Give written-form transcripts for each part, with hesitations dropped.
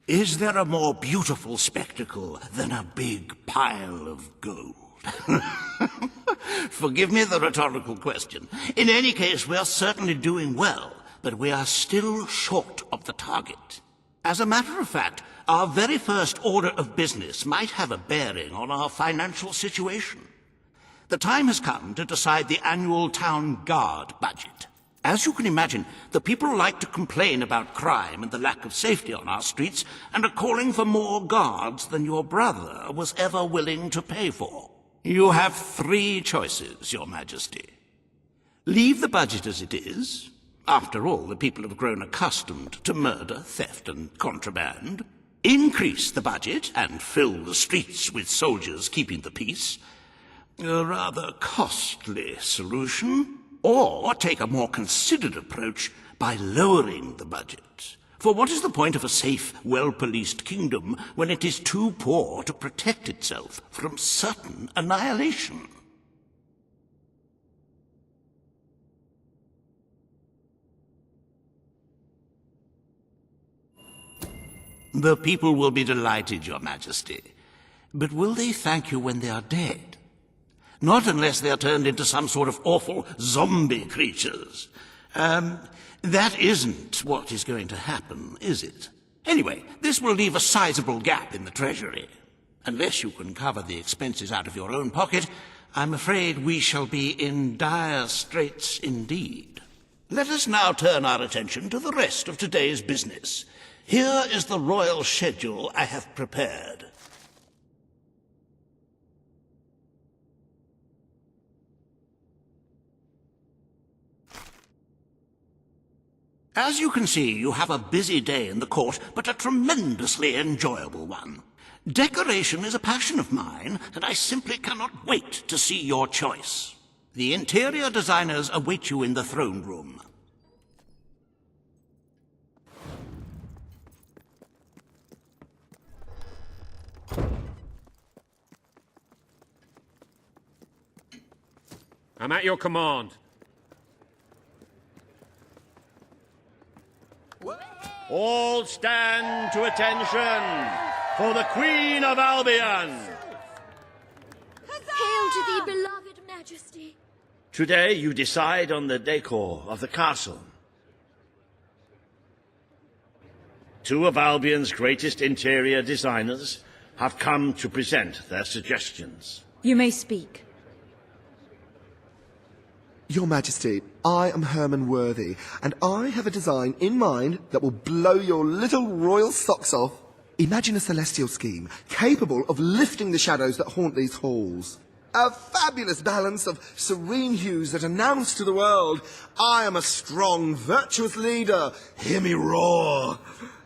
Is there a more beautiful spectacle than a big pile of gold? Forgive me the rhetorical question. In any case, we are certainly doing well, but we are still short of the target. As a matter of fact, our very first order of business might have a bearing on our financial situation. The time has come to decide the annual town guard budget. As you can imagine, the people like to complain about crime and the lack of safety on our streets and are calling for more guards than your brother was ever willing to pay for. You have 3 choices, Your Majesty. Leave the budget as it is. After all, the people have grown accustomed to murder, theft, and contraband. Increase the budget and fill the streets with soldiers keeping the peace. A rather costly solution. Or take a more considered approach by lowering the budget. For what is the point of a safe, well-policed kingdom when it is too poor to protect itself from certain annihilation? The people will be delighted, Your Majesty. But will they thank you when they are dead? Not unless they are turned into some sort of awful zombie creatures. That isn't what is going to happen, is it? Anyway, this will leave a sizable gap in the treasury. Unless you can cover the expenses out of your own pocket, I'm afraid we shall be in dire straits indeed. Let us now turn our attention to the rest of today's business. Here is the royal schedule I have prepared. As you can see, you have a busy day in the court, but a tremendously enjoyable one. Decoration is a passion of mine, and I simply cannot wait to see your choice. The interior designers await you in the throne room. I'm at your command. All stand to attention for the Queen of Albion. Hail to thee, beloved Majesty. Today you decide on the decor of the castle. 2 of Albion's greatest interior designers have come to present their suggestions. You may speak. Your Majesty, I am Herman Worthy, and I have a design in mind that will blow your little royal socks off. Imagine a celestial scheme capable of lifting the shadows that haunt these halls. A fabulous balance of serene hues that announce to the world, I am a strong, virtuous leader. Hear me roar.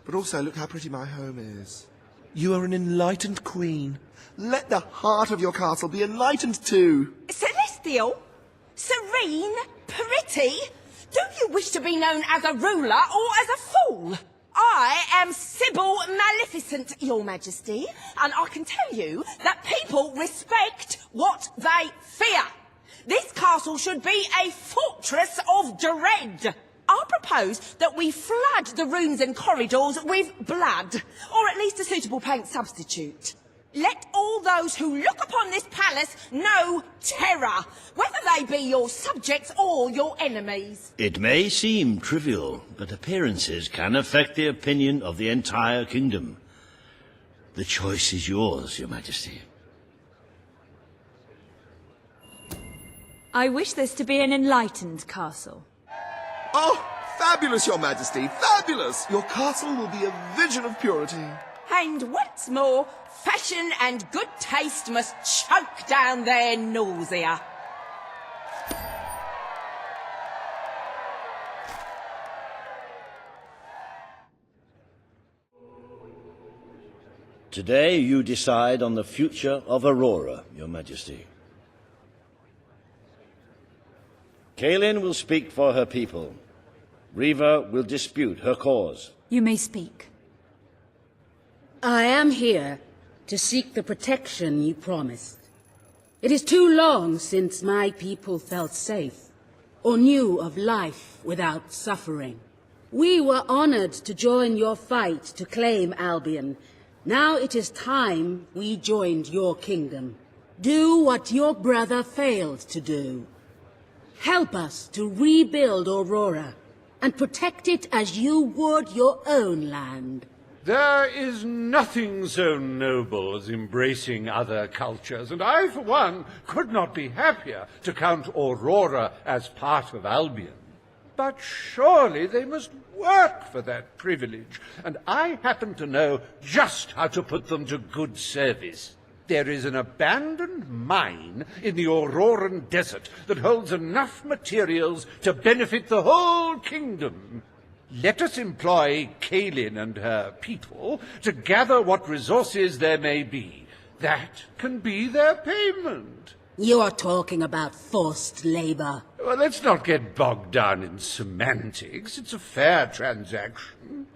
But also, look how pretty my home is. You are an enlightened queen. Let the heart of your castle be enlightened too. Celestial? Serene? Pretty? Do you wish to be known as a ruler or as a fool? I am Sybil Maleficent, Your Majesty, and I can tell you that people respect what they fear. This castle should be a fortress of dread. I propose that we flood the rooms and corridors with blood, or at least a suitable paint substitute. Let all those who look upon this palace know terror, whether they be your subjects or your enemies. It may seem trivial, but appearances can affect the opinion of the entire kingdom. The choice is yours, Your Majesty. I wish this to be an enlightened castle. Oh, fabulous, Your Majesty, fabulous! Your castle will be a vision of purity. And what's more, fashion and good taste must choke down their nausea. Today you decide on the future of Aurora, Your Majesty. Kaelin will speak for her people. Riva will dispute her cause. You may speak. I am here to seek the protection you promised. It is too long since my people felt safe, or knew of life without suffering. We were honored to join your fight to claim Albion. Now it is time we joined your kingdom. Do what your brother failed to do. Help us to rebuild Aurora and protect it as you would your own land. There is nothing so noble as embracing other cultures, and I, for one, could not be happier to count Aurora as part of Albion. But surely they must work for that privilege, and I happen to know just how to put them to good service. There is an abandoned mine in the Auroran desert that holds enough materials to benefit the whole kingdom. Let us employ Kaelin and her people to gather what resources there may be. That can be their payment. You're talking about forced labor. Well, let's not get bogged down in semantics. It's a fair transaction.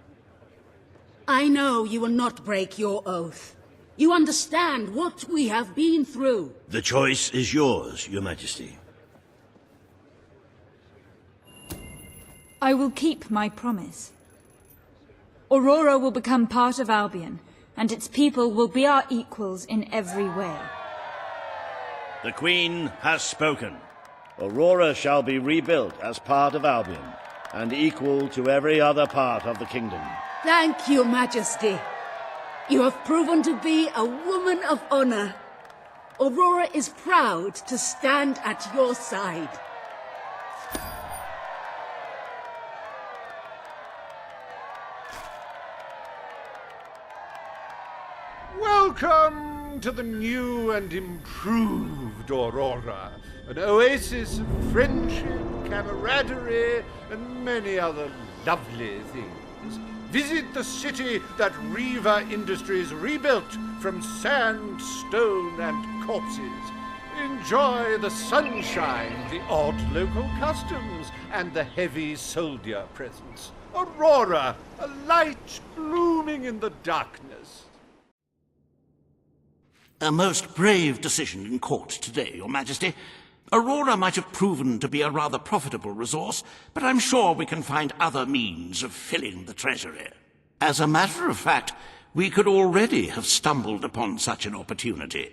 I know you will not break your oath. You understand what we have been through. The choice is yours, Your Majesty. I will keep my promise. Aurora will become part of Albion, and its people will be our equals in every way. The Queen has spoken. Aurora shall be rebuilt as part of Albion, and equal to every other part of the kingdom. Thank you, Majesty. You have proven to be a woman of honor. Aurora is proud to stand at your side. Welcome to the new and improved Aurora, an oasis of friendship, camaraderie, and many other lovely things. Visit the city that Riva Industries rebuilt from sand, stone, and corpses. Enjoy the sunshine, the odd local customs, and the heavy soldier presence. Aurora, a light blooming in the darkness. A most brave decision in court today, Your Majesty. Aurora might have proven to be a rather profitable resource, but I'm sure we can find other means of filling the treasury. As a matter of fact, we could already have stumbled upon such an opportunity.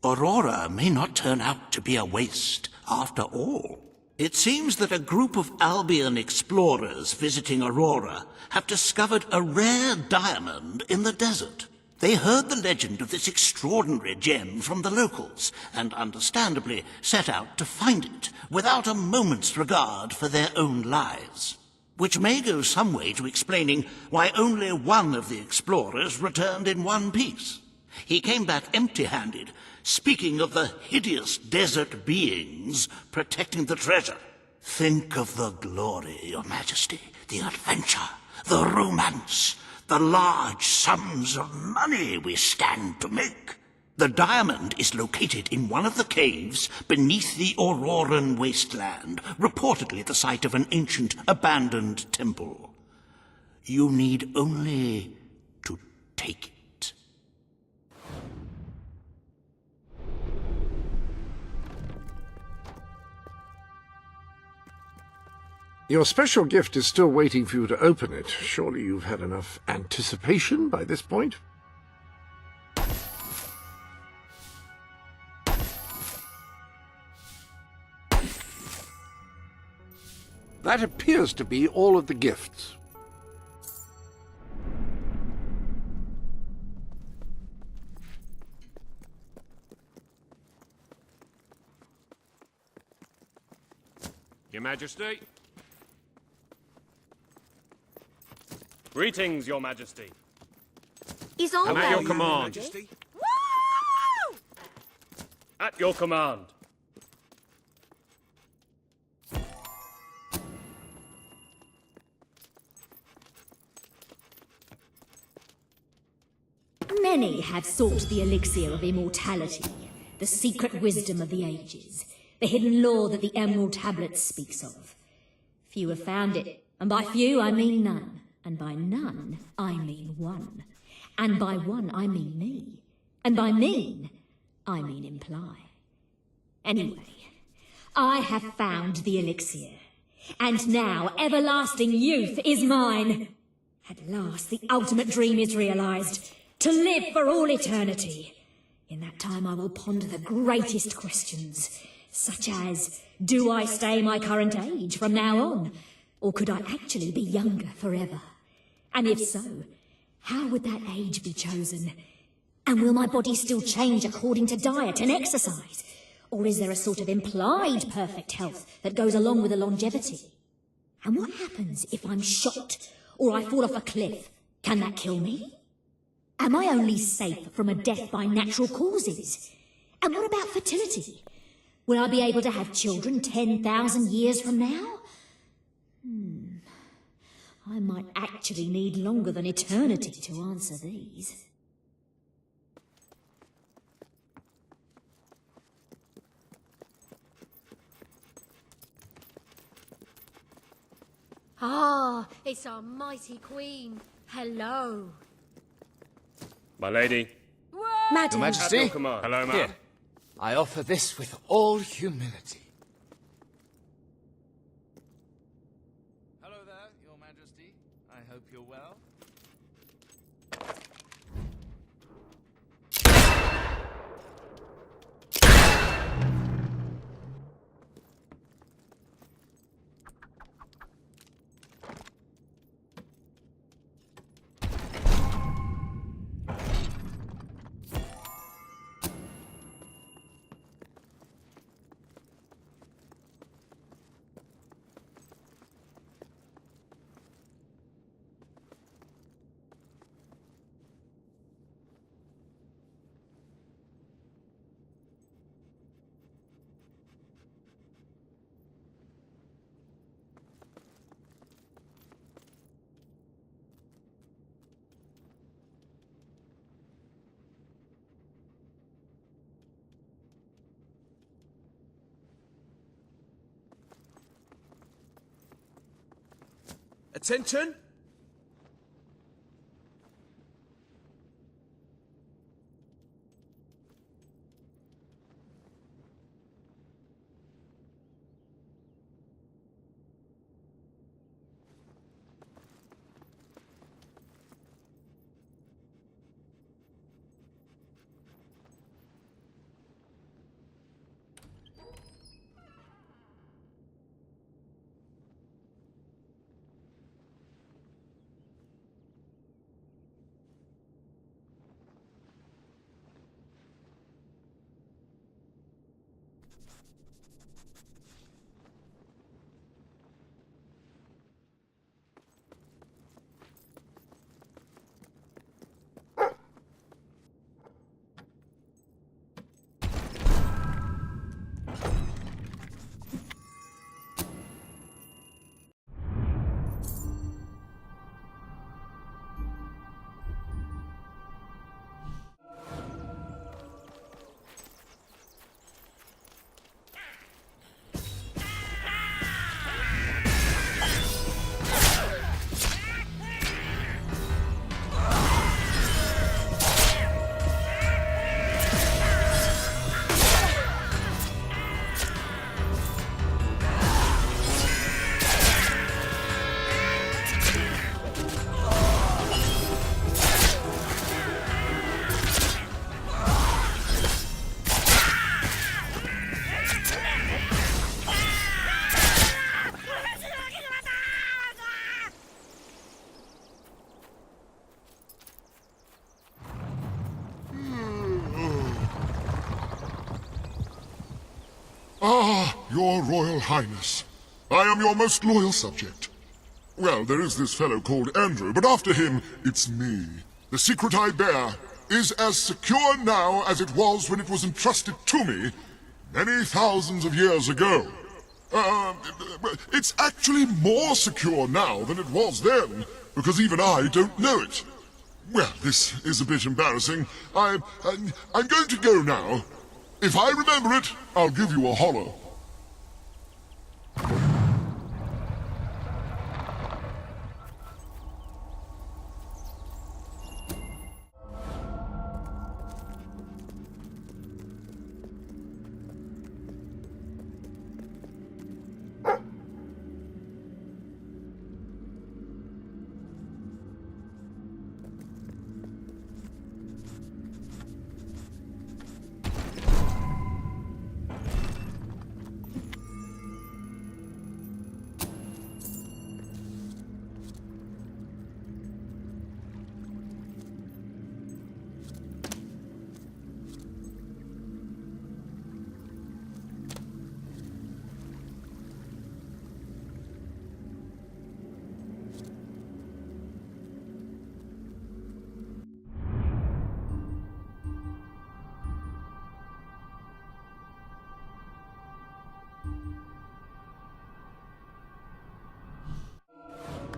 Aurora may not turn out to be a waste after all. It seems that a group of Albion explorers visiting Aurora have discovered a rare diamond in the desert. They heard the legend of this extraordinary gem from the locals, and understandably set out to find it, without a moment's regard for their own lives. Which may go some way to explaining why only one of the explorers returned in one piece. He came back empty-handed, speaking of the hideous desert beings protecting the treasure. Think of the glory, Your Majesty, the adventure, the romance, the large sums of money we stand to make. The diamond is located in one of the caves beneath the Auroran wasteland, reportedly the site of an ancient, abandoned temple. You need only to take it. Your special gift is still waiting for you to open it. Surely you've had enough anticipation by this point? That appears to be all of the gifts. Your Majesty. Greetings, Your Majesty. Is all I'm at well, your command. Majesty? Woo! At your command. Many have sought the elixir of immortality, the secret wisdom of the ages, the hidden lore that the Emerald Tablet speaks of. Few have found it, and by few I mean none, and by none I mean one, and by one I mean me, and by mean I mean imply. Anyway, I have found the elixir. And now everlasting youth is mine. At last the ultimate dream is realized, to live for all eternity. In that time I will ponder the greatest questions, such as, do I stay my current age from now on? Or could I actually be younger forever? And if so, how would that age be chosen? And will my body still change according to diet and exercise? Or is there a sort of implied perfect health that goes along with the longevity? And what happens if I'm shot or I fall off a cliff? Can that kill me? Am I only safe from a death by natural causes? And what about fertility? Will I be able to have children 10,000 years from now? I might actually need longer than eternity to answer these. Ah, it's our mighty queen. Hello. My lady. Madam. Your Majesty? At your command. Hello, ma'am. Here, I offer this with all humility. Hello there, Your Majesty. I hope you're well. Attention! Ah, your Royal Highness. I am your most loyal subject. Well, there is this fellow called Andrew, but after him, it's me. The secret I bear is as secure now as it was when it was entrusted to me many thousands of years ago. It's actually more secure now than it was then, because even I don't know it. Well, this is a bit embarrassing. I'm going to go now. If I remember it, I'll give you a holler.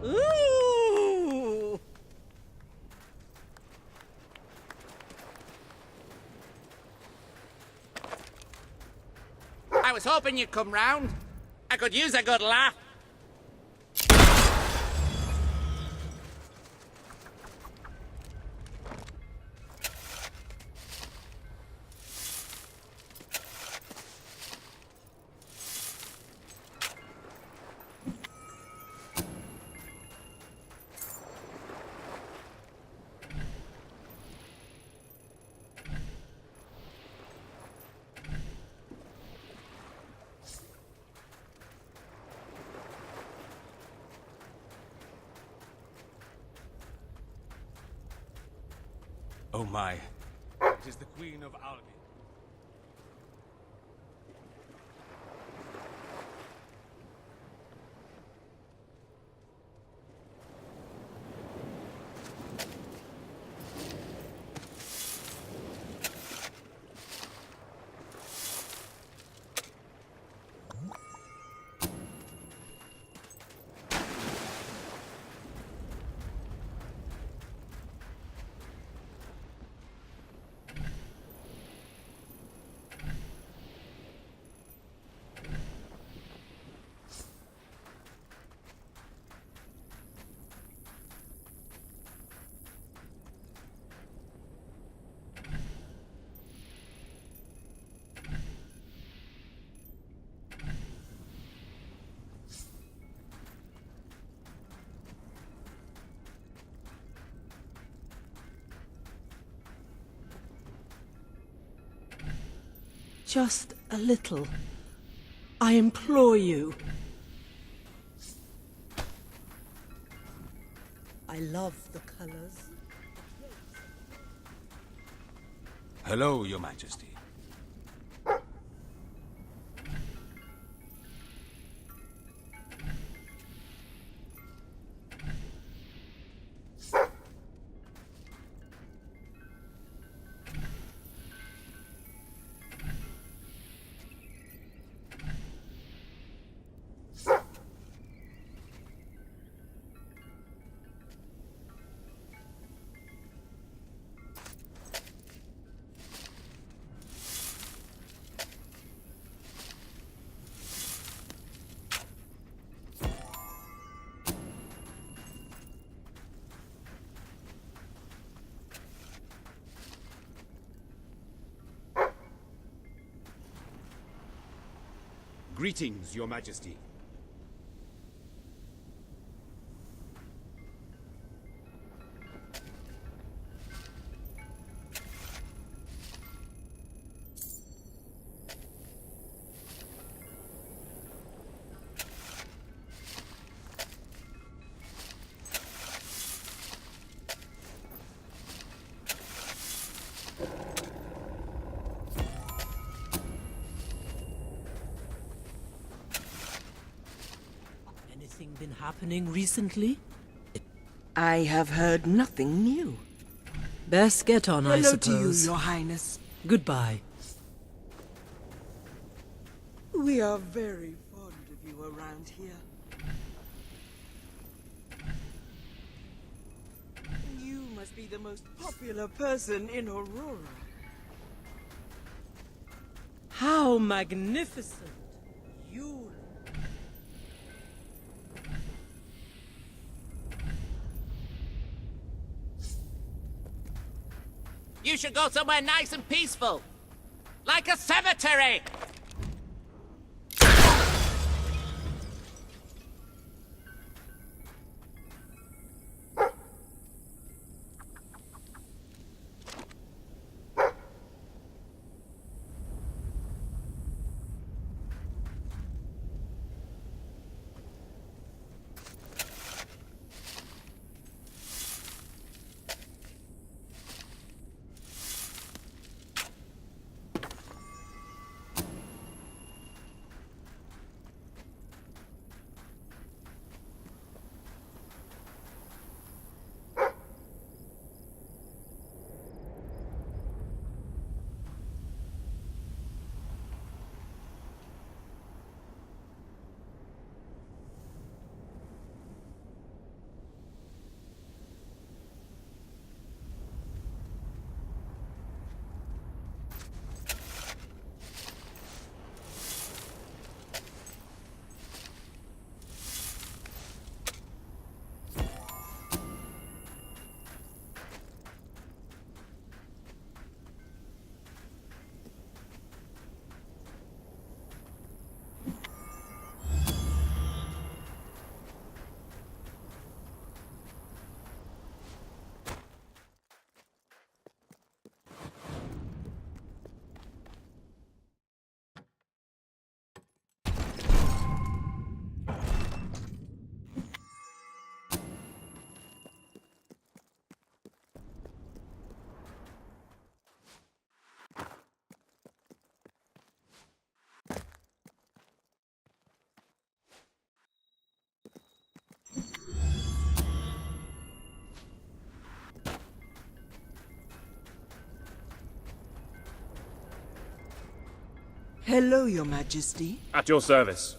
Ooh! I was hoping you'd come round. I could use a good laugh. Oh my. It is the Queen of Albion. Just a little. I implore you. I love the colors. Hello, Your Majesty. Greetings, Your Majesty. Been happening recently? I have heard nothing new. Best get on, I suppose. Hello to you, Your Highness. Goodbye. We are very fond of you around here. You must be the most popular person in Aurora. How magnificent you look. You should go somewhere nice and peaceful. Like a cemetery! Hello, Your Majesty. At your service.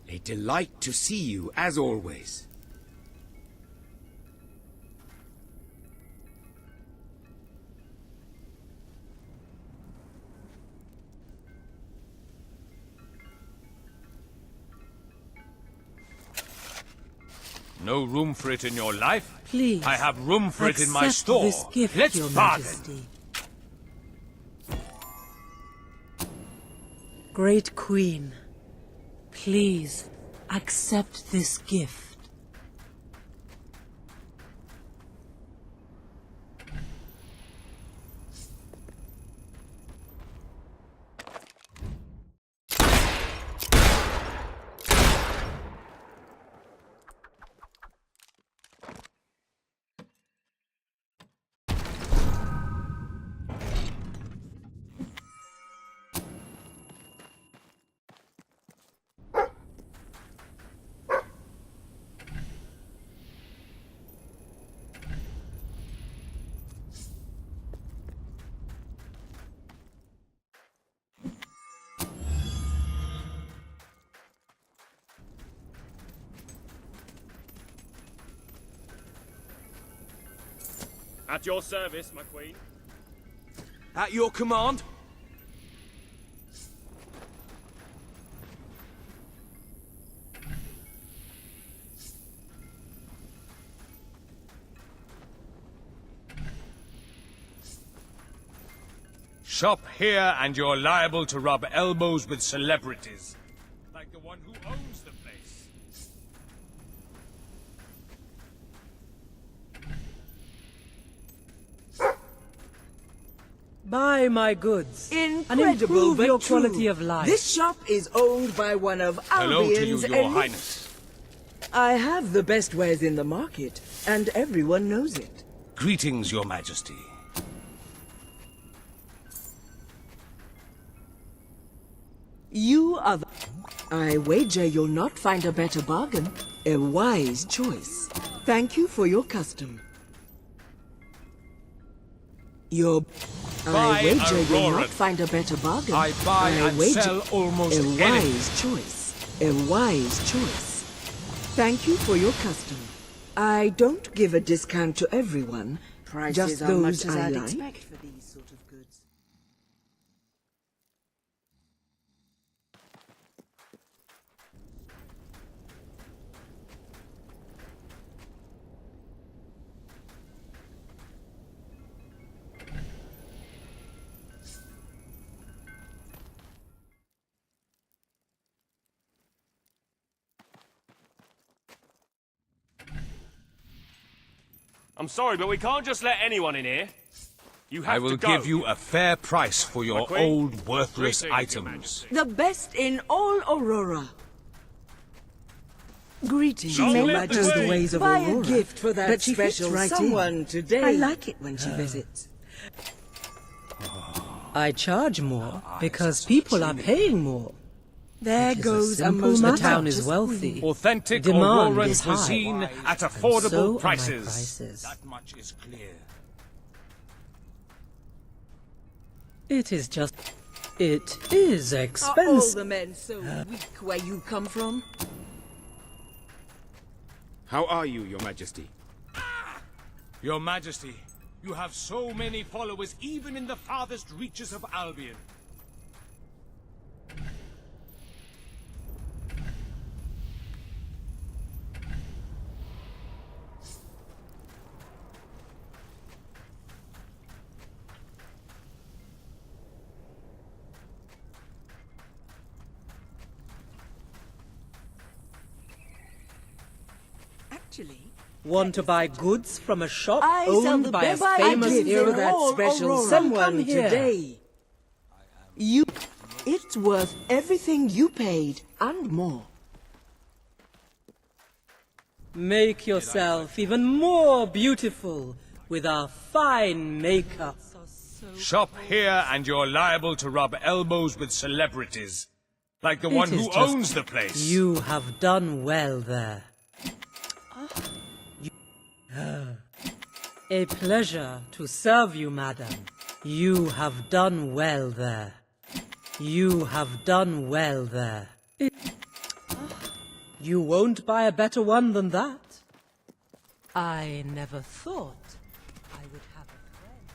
A delight to see you, as always. No room for it in your life? Please. I have room for it in my accept store. this gift, Let's Your bargain. Majesty. Great Queen, please accept this gift. At your service, my queen. At your command? Shop here and you're liable to rub elbows with celebrities. Like the one who owns the place. Buy my goods. Incredible, and improve but your true. quality of life. This shop is owned by one of Hello to you, Albion's Your Highness. I have the best wares in the market, and everyone knows it. Greetings, Your Majesty. You are the... I wager you'll not find a better bargain. A wise choice. Thank you for your custom. I wager you'll not find a better bargain. I buy and sell almost a anything. wise choice. A wise choice. Thank you for your custom. I don't give a discount to everyone. Prices just are those much as I I'd like. expect for these sort of goods. I'm sorry, but we can't just let anyone in here. You have I will to go. give you a fair price for your queen. old, worthless Greetings, Your items. The best in all Aurora. Greetings, Long Your live the Majesty. queen. Ways of Buy a Aurora. gift for that But she fits special right someone in. today. I like it when she visits. I charge more because people are paying more. There It is goes a simple most the town is righteous wealthy. queen. Authentic Demand Auroran is high. cuisine at And affordable so are my prices. prices. That much is clear. It is just... It is Are all expensive. the men so weak where you come from? How are you, Your Majesty? Your Majesty, you have so many followers even in the farthest reaches of Albion. Actually, Want to buy goods from a shop I sell owned the by a best I famous give hero? in all Special Aurora. someone Come here. today. It's worth everything you paid and more. Make yourself even more beautiful with our fine makeup. Shop here and you're liable to rub elbows with celebrities. Like the one It is who just- owns the place. You have done well there. A pleasure to serve you, madam. You have done well there. You have done well there. You won't buy a better one than that? I never thought I would have a friend.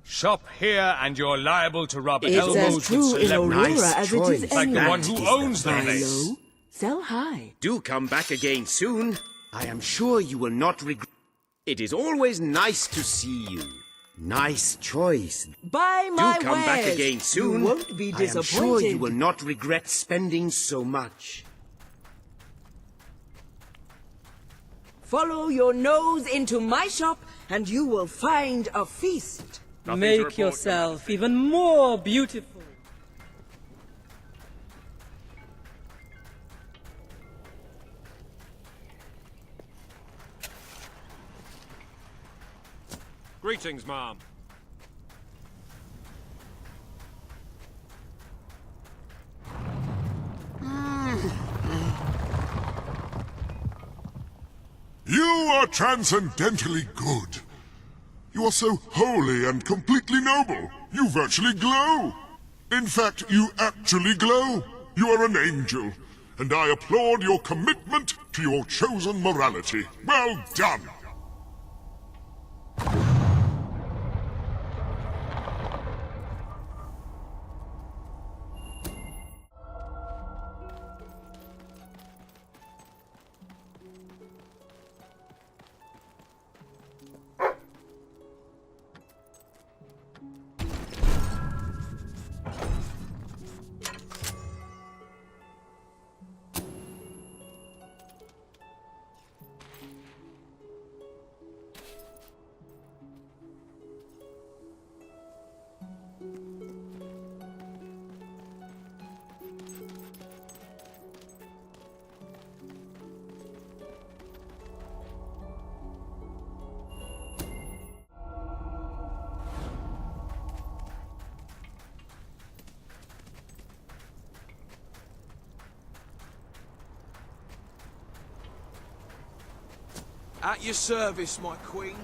Shop here and you're liable to rub It's elbows as with true in celebrities. Aurora Nice as it choice. is Like the anywhere. one who owns the Buy place. low, sell high. Do come back again soon. I am sure you will not regret. It is always nice to see you. Nice choice. Buy my Do come back wares. again soon. You won't be I am sure disappointed. you will not regret spending so much. Follow your nose into my shop and you will find a feast. Make yourself even more beautiful. Greetings, Mom. You are transcendently good. You are so holy and completely noble. You virtually glow. In fact, you actually glow. You are an angel, and I applaud your commitment to your chosen morality. Well done. At your service, my queen.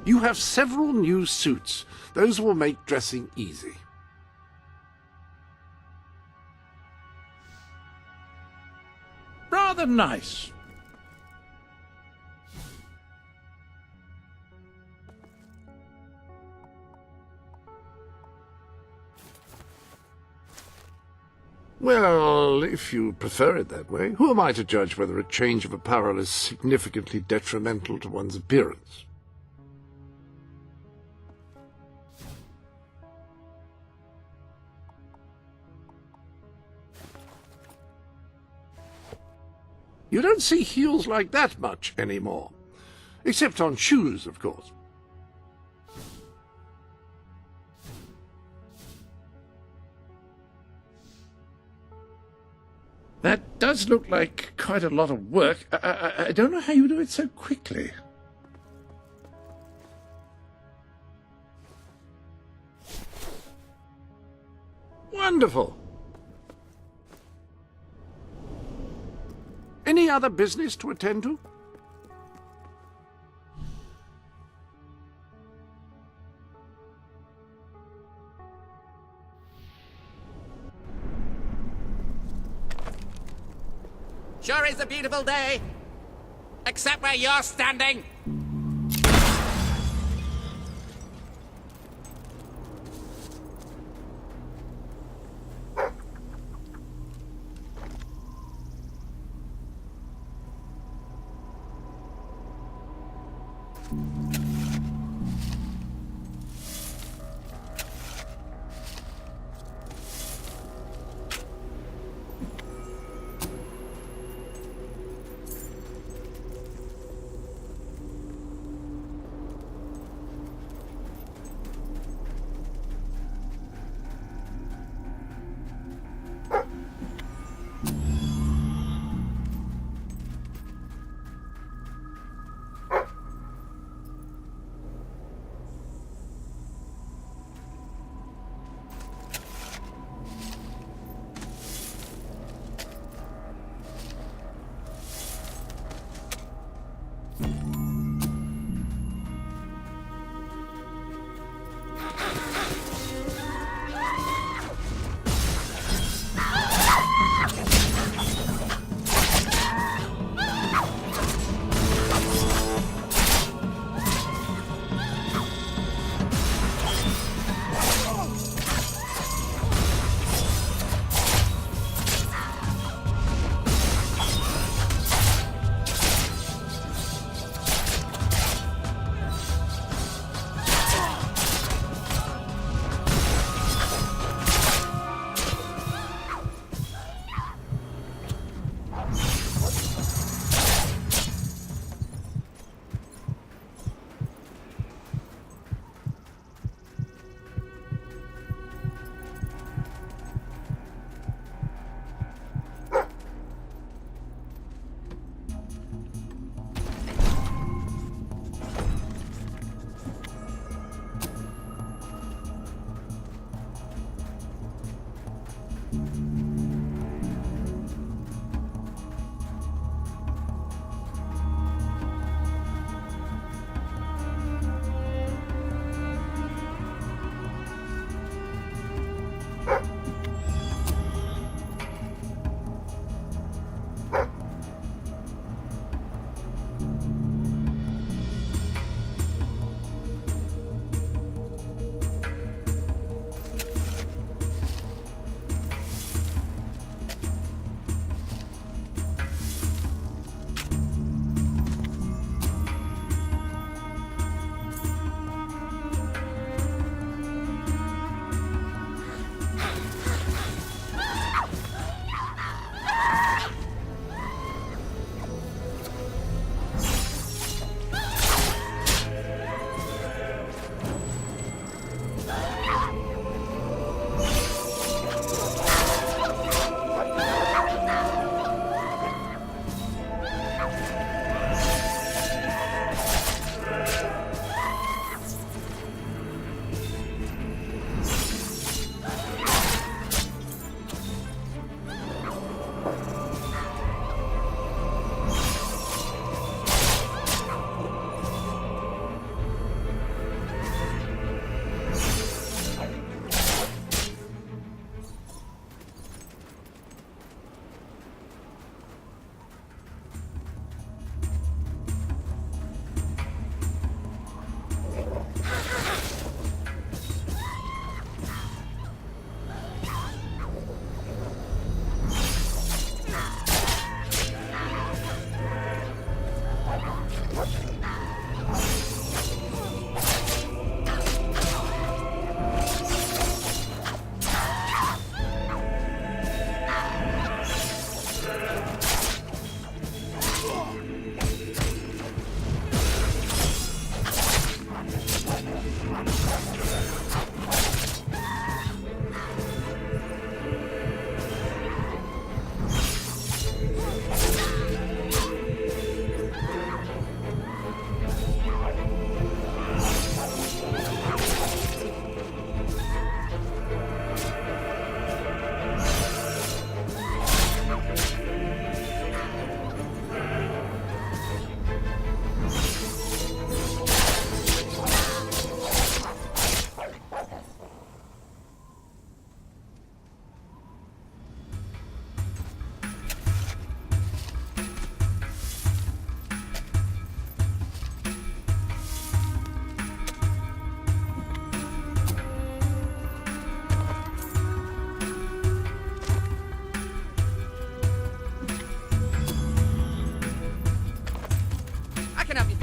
You have several new suits. Those will make dressing easy. Rather nice. Well, if you prefer it that way, who am I to judge whether a change of apparel is significantly detrimental to one's appearance? You don't see heels like that much anymore. Except on shoes, of course. That does look like quite a lot of work. I don't know how you do it so quickly. Wonderful. Any other business to attend to? Sure is a beautiful day. Except where you're standing.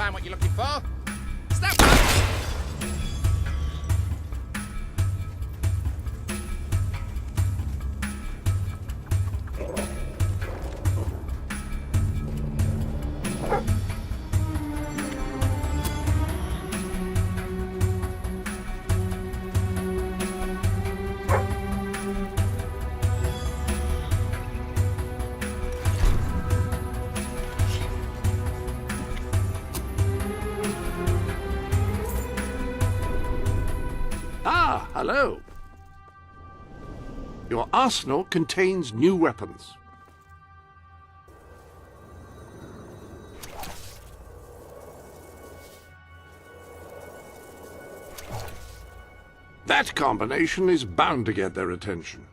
find what you're looking for. Step back! Ah, hello. Your arsenal contains new weapons. That combination is bound to get their attention.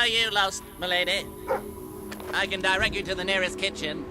Are you lost, milady? I can direct you to the nearest kitchen.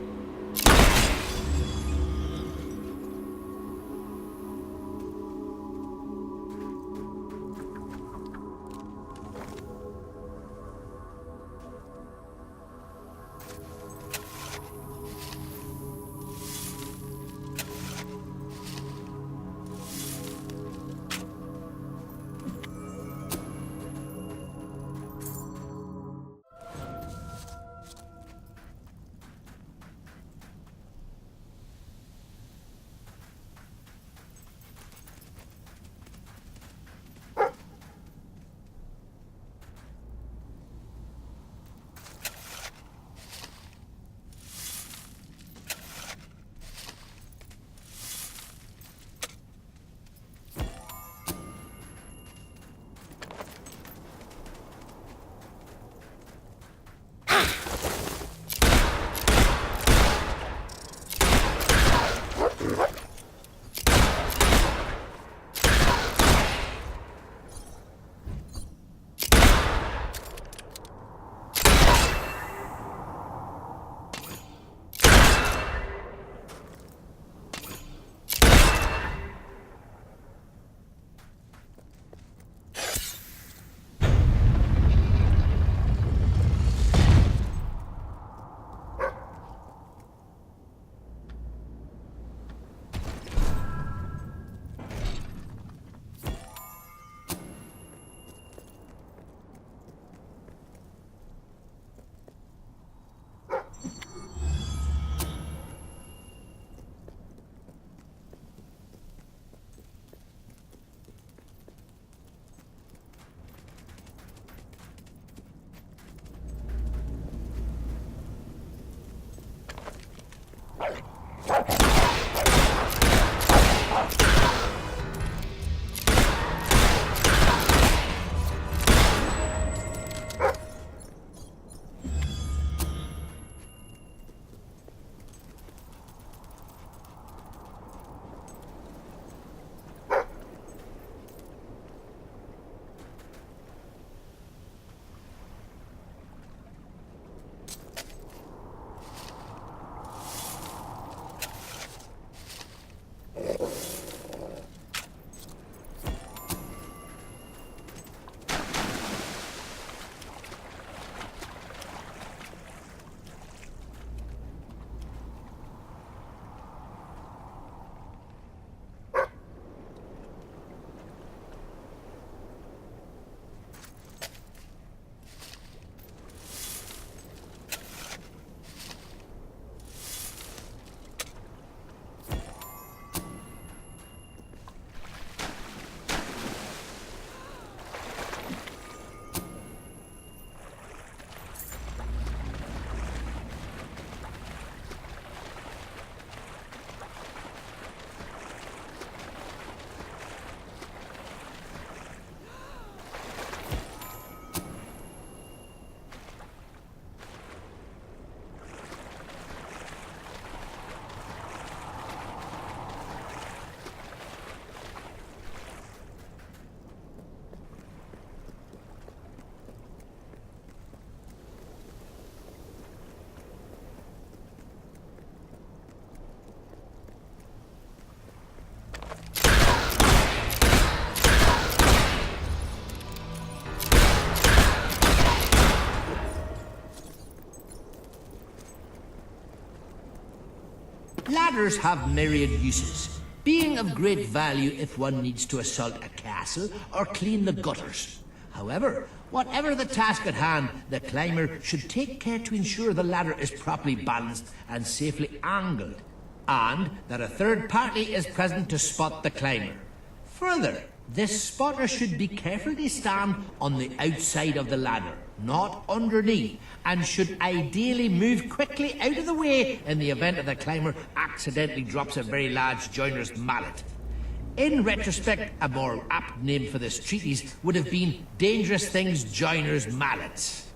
Ladders have myriad uses, being of great value if one needs to assault a castle or clean the gutters. However, whatever the task at hand, the climber should take care to ensure the ladder is properly balanced and safely angled, and that a third party is present to spot the climber. Further, this spotter should be carefully stand on the outside of the ladder, not underneath, and should ideally move quickly out of the way in the event that the climber accidentally drops a very large joiner's mallet. In retrospect, a more apt name for this treatise would have been Dangerous Things Joiner's Mallets.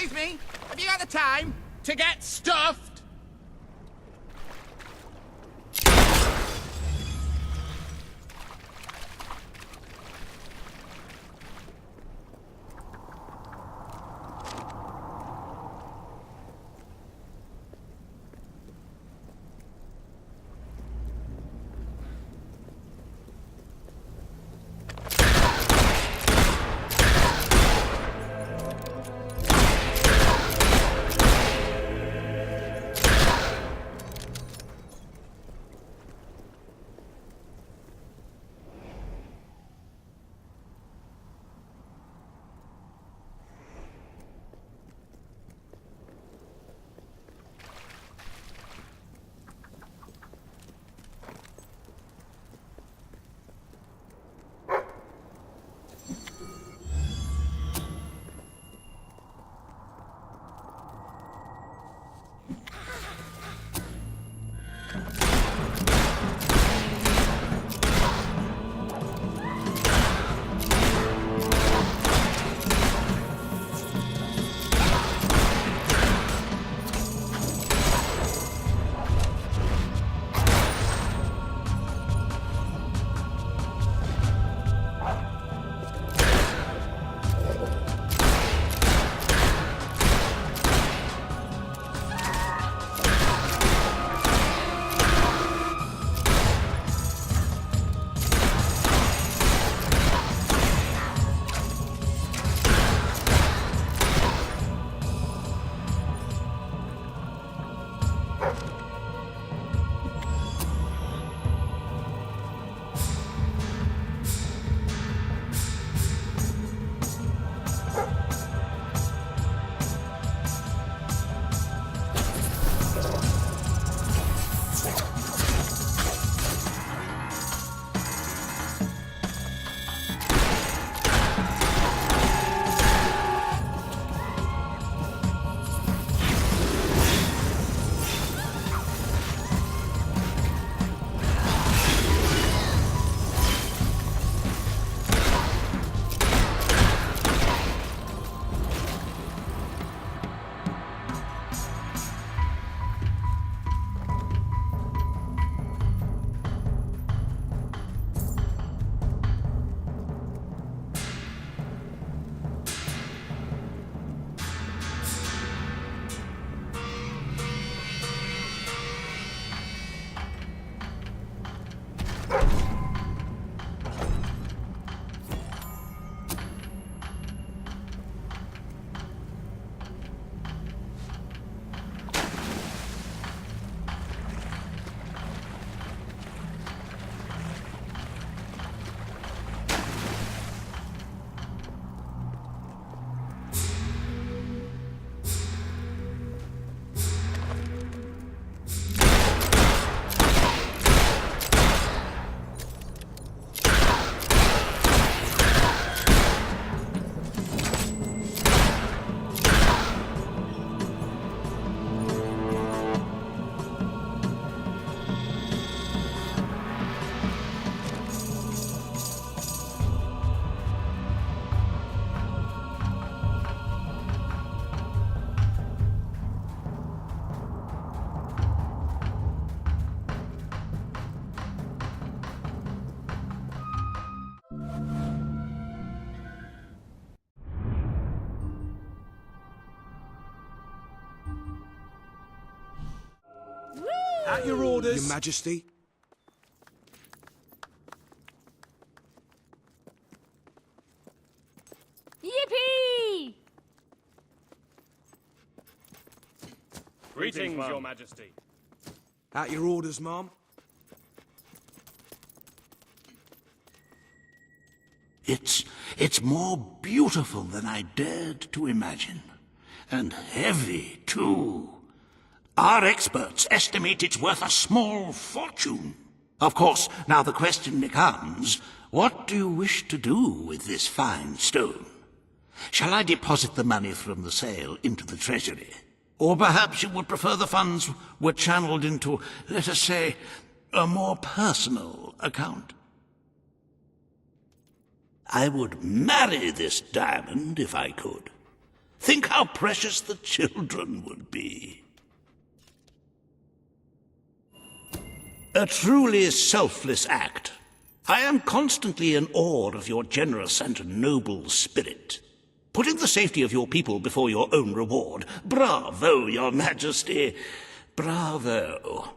Excuse me, have you got the time to get stuffed? At your orders. Your Majesty. Yippee! Greetings, Your Majesty. At your orders, ma'am. It's more beautiful than I dared to imagine. And heavy, too. Our experts estimate it's worth a small fortune. Of course, now the question becomes, what do you wish to do with this fine stone? Shall I deposit the money from the sale into the treasury? Or perhaps you would prefer the funds were channeled into, let us say, a more personal account? I would marry this diamond if I could. Think how precious the children would be. A truly selfless act. I am constantly in awe of your generous and noble spirit. Putting the safety of your people before your own reward. Bravo, Your Majesty. Bravo.